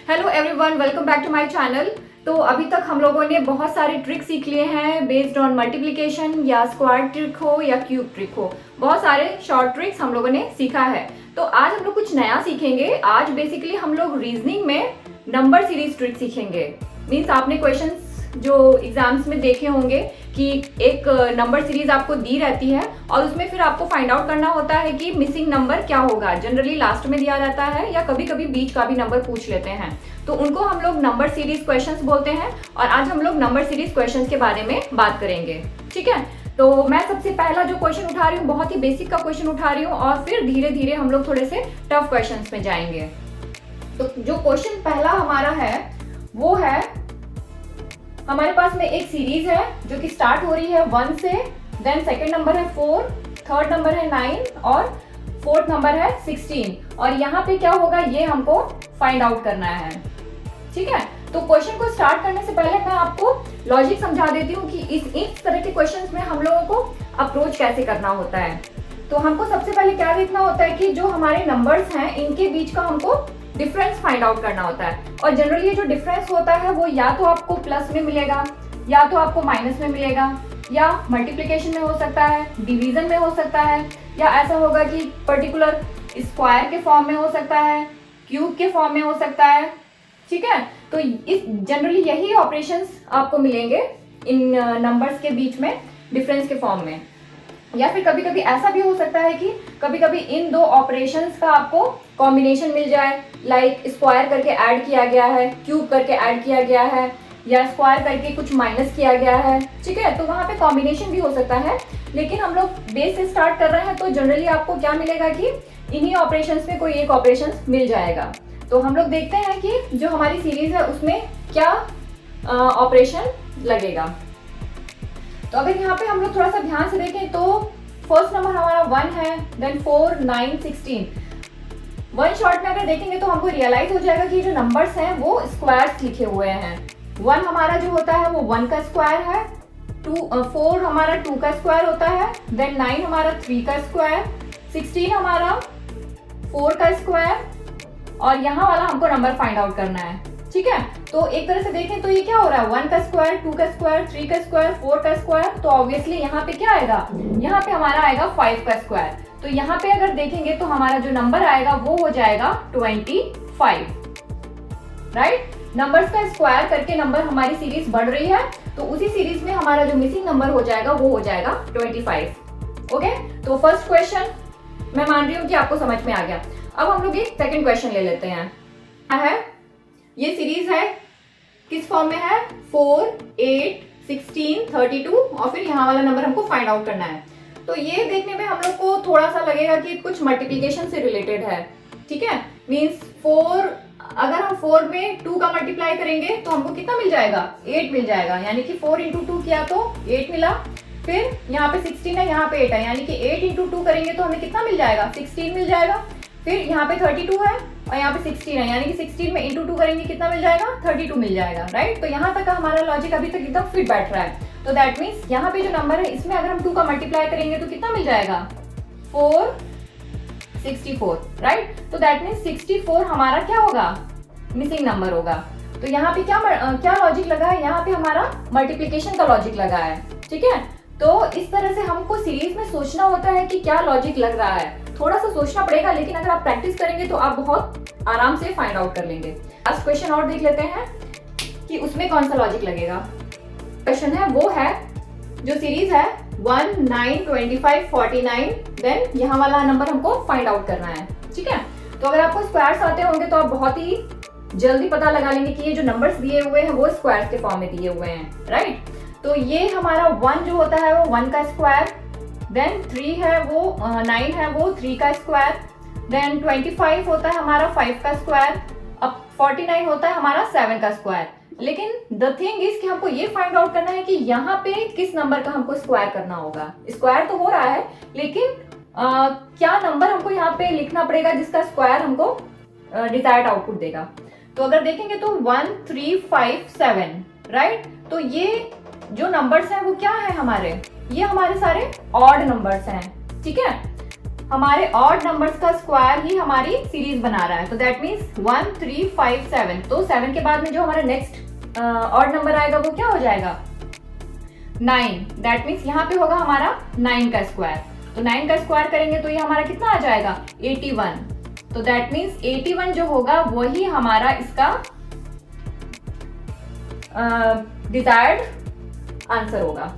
Hello everyone, welcome back to my channel. तो अभी तक हम लोगों ने बहुत सारे ट्रिक सीख लिए हैं बेस्ड ऑन मल्टीप्लिकेशन या स्क्वायर ट्रिक हो या क्यूब ट्रिक हो। बहुत सारे शॉर्ट ट्रिक्स हम लोगों ने सीखा है। तो आज हम लोग कुछ नया सीखेंगे। आज बेसिकली हम लोग रीजनिंग में नंबर सीरीज ट्रिक सीखेंगे। मीन्स आपने क्वेश्चंस जो एग्जाम्स में देखे होंगे कि एक नंबर सीरीज आपको दी रहती है और उसमें फिर आपको फाइंड आउट करना होता है कि मिसिंग नंबर क्या होगा। जनरली लास्ट में दिया रहता है या कभी कभी बीच का भी नंबर पूछ लेते हैं, तो उनको हम लोग नंबर सीरीज क्वेश्चंस बोलते हैं। और आज हम लोग नंबर सीरीज क्वेश्चंस के बारे में बात करेंगे, ठीक है। तो मैं सबसे पहला जो क्वेश्चन उठा रही हूँ, बहुत ही बेसिक का क्वेश्चन उठा रही हूँ और फिर धीरे धीरे हम लोग थोड़े से टफ क्वेश्चंस में जाएंगे। तो जो क्वेश्चन पहला हमारा है वो है, हमारे पास में एक सीरीज है जो कि स्टार्ट हो रही है 1 से, देन सेकंड नंबर है 4, थर्ड नंबर है 9 और फोर्थ नंबर है 16। और यहाँ पे क्या होगा ये हमको फाइंड आउट करना है, ठीक है। तो क्वेश्चन को स्टार्ट करने से पहले मैं आपको लॉजिक समझा देती हूँ कि इस तरह के क्वेश्चंस में हम लोगों को अप्रोच कैसे करना होता है। तो हमको सबसे पहले क्या देखना होता है कि जो हमारे नंबर्स हैं इनके बीच का हमको डिफरेंस फाइंड आउट करना होता है। और जनरली ये जो डिफरेंस होता है वो या तो आपको प्लस में मिलेगा, या तो आपको माइनस में मिलेगा, या मल्टीप्लिकेशन में हो सकता है, डिवीजन में हो सकता है, या ऐसा होगा कि पर्टिकुलर स्क्वायर के फॉर्म में हो सकता है, क्यूब के फॉर्म में हो सकता है, ठीक है। तो इस जनरली यही ऑपरेशंस आपको मिलेंगे इन नंबर्स के बीच में डिफरेंस के फॉर्म में। या फिर कभी कभी ऐसा भी हो सकता है कि कभी कभी इन दो ऑपरेशंस का आपको कॉम्बिनेशन मिल जाए, लाइक स्क्वायर करके ऐड किया गया है, क्यूब करके ऐड किया गया है, या स्क्वायर करके कुछ माइनस किया गया है, ठीक है। तो वहाँ पे कॉम्बिनेशन भी हो सकता है। लेकिन हम लोग बेस से स्टार्ट कर रहे हैं तो जनरली आपको क्या मिलेगा कि इन्हीं ऑपरेशंस में कोई एक ऑपरेशन मिल जाएगा। तो हम लोग देखते हैं कि जो हमारी सीरीज है उसमें क्या ऑपरेशन लगेगा। तो अगर यहाँ पे हम लोग थोड़ा सा ध्यान से देखें तो फर्स्ट नंबर हमारा 1 है, देन 4, 9, 16। वन शॉट में अगर देखेंगे तो हमको रियलाइज हो जाएगा कि जो नंबर्स हैं वो स्क्वायर्स लिखे हुए हैं। 1 हमारा जो होता है वो 1 का स्क्वायर है, 4 हमारा 2 का स्क्वायर होता है, देन 9 हमारा 3 का स्क्वायर, 16 हमारा 4 का स्क्वायर, और यहाँ वाला हमको नंबर फाइंड आउट करना है, ठीक है। तो एक तरह से देखें तो ये क्या हो रहा है, 1 का स्क्वायर, 2 का स्क्वायर, 3 का स्क्वायर, 4 का स्क्वायर। तो ऑब्वियसली यहाँ पे क्या आएगा, यहाँ पे हमारा आएगा 5 का स्क्वायर। तो यहाँ पे अगर देखेंगे तो हमारा जो नंबर आएगा वो हो जाएगा 25, राइट। नंबर्स का स्क्वायर करके नंबर हमारी सीरीज बढ़ रही है, तो उसी सीरीज में हमारा जो मिसिंग नंबर हो जाएगा वो हो जाएगा 25। ओके, तो फर्स्ट क्वेश्चन मैं मान रही हूँ कि आपको समझ में आ गया। अब हम लोग एक सेकेंड क्वेश्चन ले लेते हैं। ये सीरीज है, किस फॉर्म में है, 4, 8, 16, 32 और फिर यहाँ वाला नंबर हमको फाइंड आउट करना है। तो ये देखने में हम लोग को थोड़ा सा लगेगा कि कुछ मल्टीप्लिकेशन से रिलेटेड है, ठीक है। मीन्स 4, अगर हम 4 में 2 का मल्टीप्लाई करेंगे तो हमको कितना मिल जाएगा, 8 मिल जाएगा। यानी कि 4 × 2 किया तो 8 मिला। फिर यहाँ पे 16 है, यहाँ पे 8 है, यानी कि 8 × 2 करेंगे तो हमें कितना मिल जाएगा, 16 मिल जाएगा। फिर यहाँ पे 32 है और यहाँ पे 16 है, यानी कि 16 में × 2 करेंगे कितना मिल जाएगा, 32 मिल जाएगा, राइट। तो यहाँ तक का हमारा लॉजिक अभी तक एकदम फिट बैठ रहा है। तो दैट मीन्स यहाँ पे जो नंबर है इसमें अगर हम 2 का मल्टीप्लाई करेंगे तो कितना मिल जाएगा, 4, 64, राइट। तो दैट मीन्स 64 हमारा क्या होगा, मिसिंग नंबर होगा। तो यहाँ पे क्या लॉजिक लगा है, यहाँ पे हमारा मल्टीप्लिकेशन का लॉजिक लगा है, ठीक है। तो इस तरह से हमको सीरीज में सोचना होता है कि क्या लॉजिक लग रहा है। थोड़ा सा सोचना पड़ेगा, लेकिन अगर आप प्रैक्टिस करेंगे तो आप बहुत आराम से फाइंड आउट कर लेंगे। लास्ट क्वेश्चन और देख लेते हैं कि उसमें कौन सा लॉजिक लगेगा। क्वेश्चन है वो है, जो सीरीज है 1, 9, 25, 49, देन यहाँ वाला नंबर हमको फाइंड आउट करना है, ठीक है। तो अगर आपको स्क्वायर्स आते होंगे तो आप बहुत ही जल्दी पता लगा लेंगे कि ये जो नंबर्स दिए हुए हैं वो स्क्वायर्स के फॉर्म में दिए हुए हैं, राइट। तो ये हमारा 1 जो होता है वो 1 का स्क्वायर, देन 3 है वो 9 है वो 3 का स्क्वायर, देन 25 होता है हमारा 5 का स्क्वायर, अब 49 होता है हमारा 7 का स्क्वायर। लेकिन द थिंग इज कि हमको ये फाइंड आउट करना है कि यहाँ पे किस नंबर का हमको स्क्वायर करना होगा। स्क्वायर तो हो रहा है, लेकिन क्या नंबर हमको यहाँ पे लिखना पड़ेगा जिसका स्क्वायर हमको डिजायर्ड आउटपुट देगा। तो अगर देखेंगे तो 1, 3, 5, 7, राइट। तो ये जो नंबर्स हैं वो क्या है हमारे, ये हमारे सारे ऑड नंबर्स हैं, ठीक है। हमारे ऑड नंबर्स का स्क्वायर ही हमारी सीरीज बना रहा है, तो दैट मीन्स 1 3 5 7। तो 7 के बाद में जो हमारा नेक्स्ट ऑड नंबर आएगा वो क्या हो जाएगा 9। दैट मीन्स यहाँ पे होगा हमारा 9 का स्क्वायर। तो 9 का स्क्वायर करेंगे तो ये हमारा कितना आ जाएगा 81। तो दैट मीन्स 81 जो होगा वही हमारा इसका डिजायर्ड आंसर होगा।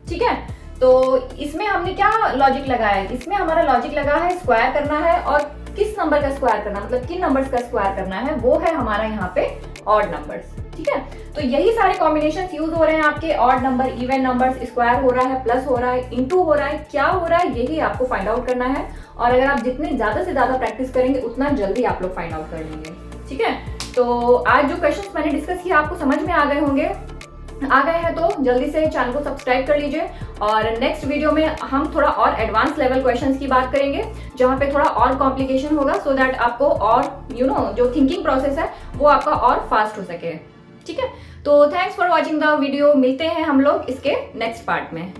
ठीक है, तो इसमें हमने क्या लॉजिक लगाया है, इसमें हमारा लॉजिक लगा है स्क्वायर करना है और किस नंबर का स्क्वायर करना, मतलब किन नंबर्स का स्क्वायर करना है, वो है हमारा यहाँ पे ऑड नंबर्स। ठीक है, तो यही सारे कॉम्बिनेशन यूज हो रहे हैं आपके, odd number, even numbers, square हो रहा है, प्लस हो रहा है, इनटू हो रहा है, क्या हो रहा है यही आपको फाइंड आउट करना है। और अगर आप जितने ज्यादा से ज्यादा प्रैक्टिस करेंगे उतना जल्दी आप लोग फाइंड आउट कर लेंगे। ठीक है, तो आज जो क्वेश्चंस मैंने डिस्कस किया आपको समझ में आ गए होंगे। आ गए हैं तो जल्दी से चैनल को सब्सक्राइब कर लीजिए और नेक्स्ट वीडियो में हम थोड़ा और एडवांस लेवल क्वेश्चंस की बात करेंगे जहां पे थोड़ा और कॉम्प्लिकेशन होगा, सो दैट आपको और जो थिंकिंग प्रोसेस है वो आपका और फास्ट हो सके। ठीक है, तो thanks for watching the video. मिलते हैं हम लोग इसके नेक्स्ट पार्ट में।